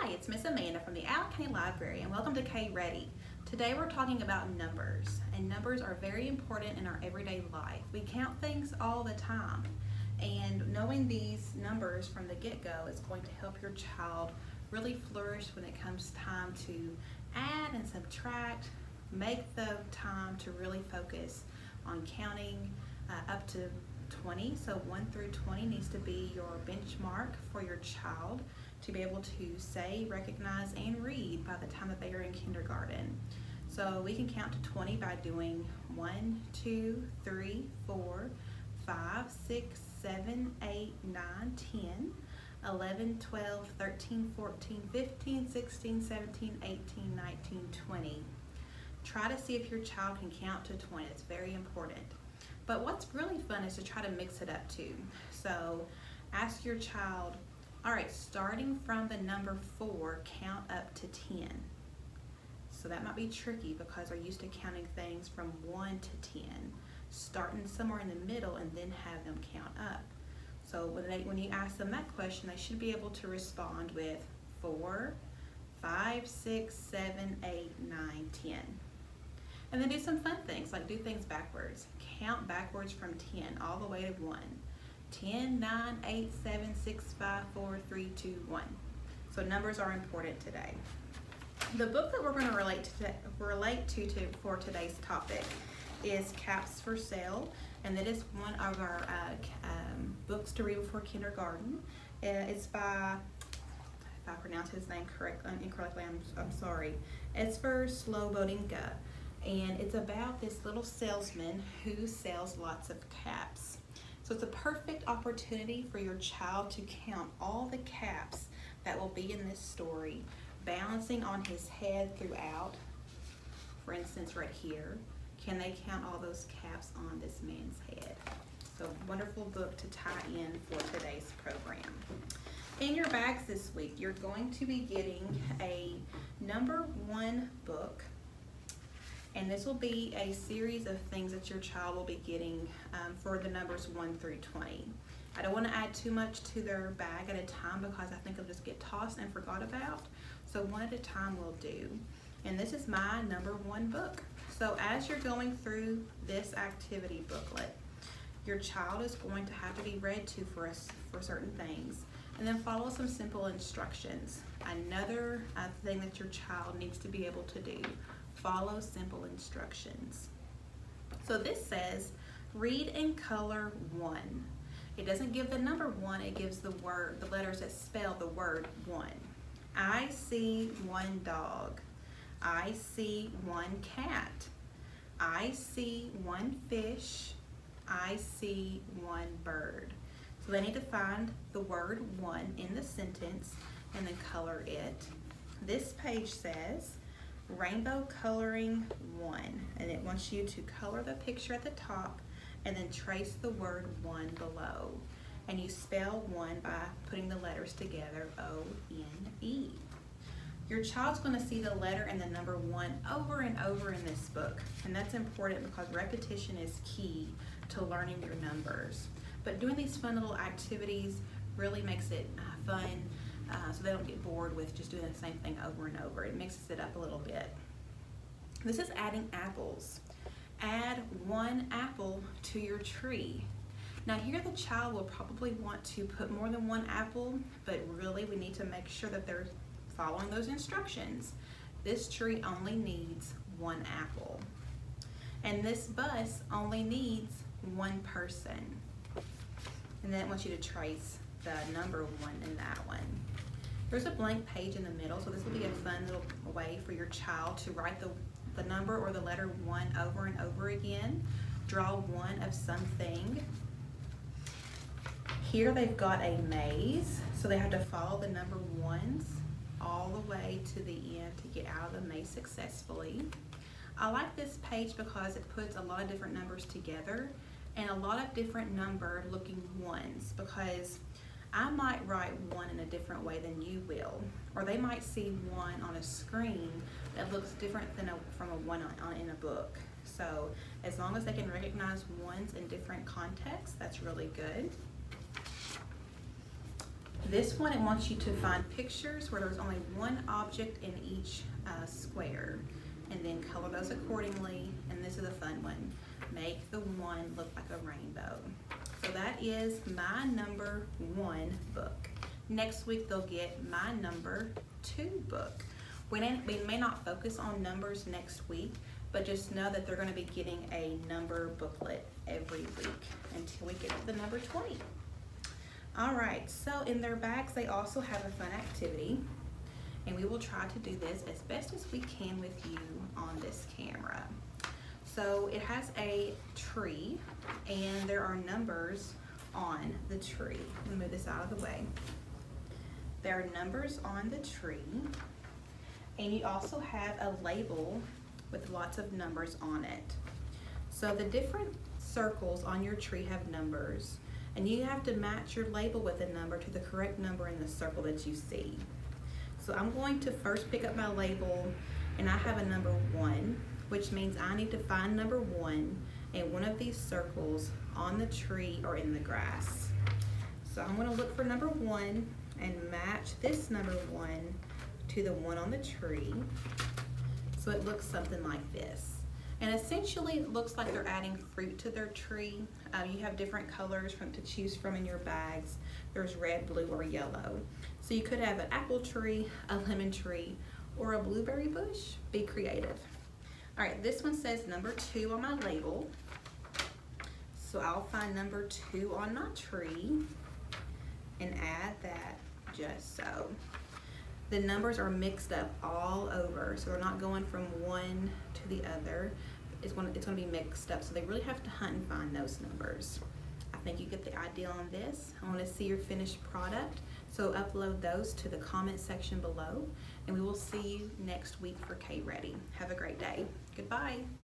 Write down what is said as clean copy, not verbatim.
Hi, it's Miss Amanda from the Allen County Library, and welcome to K Ready. Today we're talking about numbers, and numbers are very important in our everyday life. We count things all the time, and knowing these numbers from the get-go is going to help your child really flourish when it comes time to add and subtract. Make the time to really focus on counting up to 20, so 1 through 20 needs to be your benchmark for your child to be able to say, recognize, and read by the time that they are in kindergarten. So we can count to 20 by doing 1, 2, 3, 4, 5, 6, 7, 8, 9, 10, 11, 12, 13, 14, 15, 16, 17, 18, 19, 20. Try to see if your child can count to 20. It's very important. But what's really fun is to try to mix it up too. So ask your child, all right, starting from the number 4, count up to 10. So that might be tricky because they're used to counting things from 1 to 10, starting somewhere in the middle and then have them count up. So when you ask them that question, they should be able to respond with 4, 5, 6, 7, 8, 9, 10. And then do some fun things, like do things backwards. Count backwards from 10 all the way to 1. 10, 9, 8, 7, 6, 5, 4, 3, 2, 1. So numbers are important today. The book that we're going to relate to for today's topic is Caps for Sale, and that is one of our books to read before kindergarten. It's by, if I pronounce his name incorrectly, I'm sorry. It's for Slobodinka. And it's about this little salesman who sells lots of caps. So it's a perfect opportunity for your child to count all the caps that will be in this story, balancing on his head throughout. For instance, right here, can they count all those caps on this man's head? So wonderful book to tie in for today's program. In your bags this week, you're going to be getting a number 1 book. And this will be a series of things that your child will be getting for the numbers 1 through 20. I don't want to add too much to their bag at a time because I think it'll just get tossed and forgot about. So one at a time will do. And this is my number 1 book. So as you're going through this activity booklet, your child is going to have to be read to for certain things. And then follow some simple instructions. Another thing that your child needs to be able to do. Follow simple instructions. So this says, read and color 1. It doesn't give the number 1, it gives the letters that spell the word 1. I see 1 dog. I see 1 cat. I see 1 fish. I see 1 bird. So they need to find the word 1 in the sentence and then color it. This page says, rainbow coloring 1, and it wants you to color the picture at the top and then trace the word 1 below, and you spell 1 by putting the letters together, O-N-E. Your child's going to see the letter and the number 1 over and over in this book, and that's important because repetition is key to learning your numbers. But doing these fun little activities really makes it fun, so they don't get bored with just doing the same thing over and over. It mixes it up a little bit. This is adding apples. Add 1 apple to your tree. Now here the child will probably want to put more than 1 apple, but really we need to make sure that they're following those instructions. This tree only needs 1 apple. And this bus only needs 1 person. And then it wants you to trace the number 1 in that one. There's a blank page in the middle, so this will be a fun little way for your child to write the number or the letter 1 over and over again. Draw 1 of something. Here they've got a maze, so they have to follow the number 1s all the way to the end to get out of the maze successfully. I like this page because it puts a lot of different numbers together and a lot of different number looking 1s, because I might write 1 in a different way than you will, or they might see 1 on a screen that looks different than from a 1 in a book. So as long as they can recognize 1s in different contexts, that's really good. This one, it wants you to find pictures where there's only one object in each square, and then color those accordingly. And this is a fun one. Make the one look like a rainbow. So that is my number 1 book. Next week they'll get my number 2 book. We may not focus on numbers next week, but just know that they're going to be getting a number booklet every week until we get to the number 20. All right, so in their bags they also have a fun activity, and we will try to do this as best as we can with you on this camera. So it has a tree, and there are numbers on the tree. Let me move this out of the way. There are numbers on the tree, and you also have a label with lots of numbers on it. So the different circles on your tree have numbers, and you have to match your label with a number to the correct number in the circle that you see. So I'm going to first pick up my label, and I have a number 1, which means I need to find number 1 in one of these circles on the tree or in the grass. So I'm going to look for number 1 and match this number 1 to the one on the tree. So it looks something like this. And essentially it looks like they're adding fruit to their tree. You have different colors to choose from in your bags. There's red, blue, or yellow. So you could have an apple tree, a lemon tree, or a blueberry bush. Be creative. All right, this one says number 2 on my label. So I'll find number 2 on my tree and add that just so. The numbers are mixed up all over, so they're not going from one to the other. It's going to be mixed up, so they really have to hunt and find those numbers. I think you get the idea on this. I want to see your finished product, so upload those to the comment section below, and we will see you next week for K Ready. Have a great day. Goodbye.